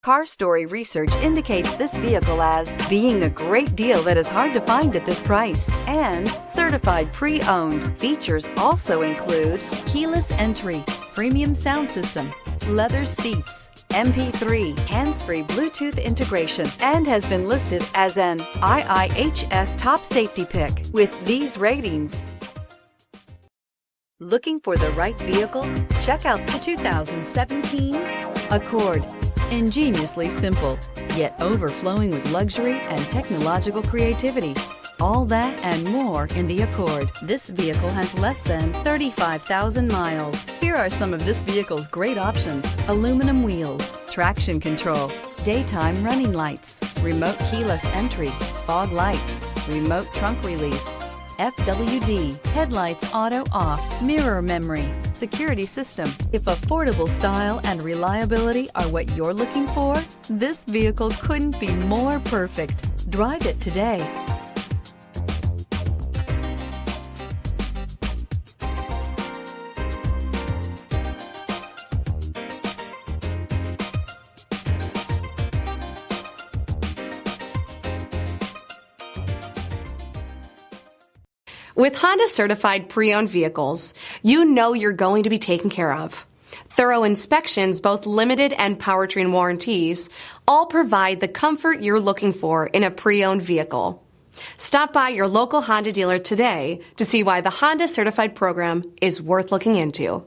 Car Story research indicates this vehicle as being a great deal that is hard to find at this price and certified pre-owned. Features also include keyless entry, premium sound system, leather seats, MP3, hands-free Bluetooth integration, and has been listed as an IIHS top safety pick. With these ratings, looking for the right vehicle? Check out the 2017 Accord. Ingeniously simple, yet overflowing with luxury and technological creativity. All that and more in the Accord. This vehicle has less than 35,000 miles. Here are some of this vehicle's great options: aluminum wheels, traction control, daytime running lights, remote keyless entry, fog lights, remote trunk release, FWD, headlights auto off, mirror memory, security system. If affordable style and reliability are what you're looking for, this vehicle couldn't be more perfect. Drive it today. With Honda certified pre-owned vehicles, you know you're going to be taken care of. Thorough inspections, both limited and powertrain warranties, all provide the comfort you're looking for in a pre-owned vehicle. Stop by your local Honda dealer today to see why the Honda certified program is worth looking into.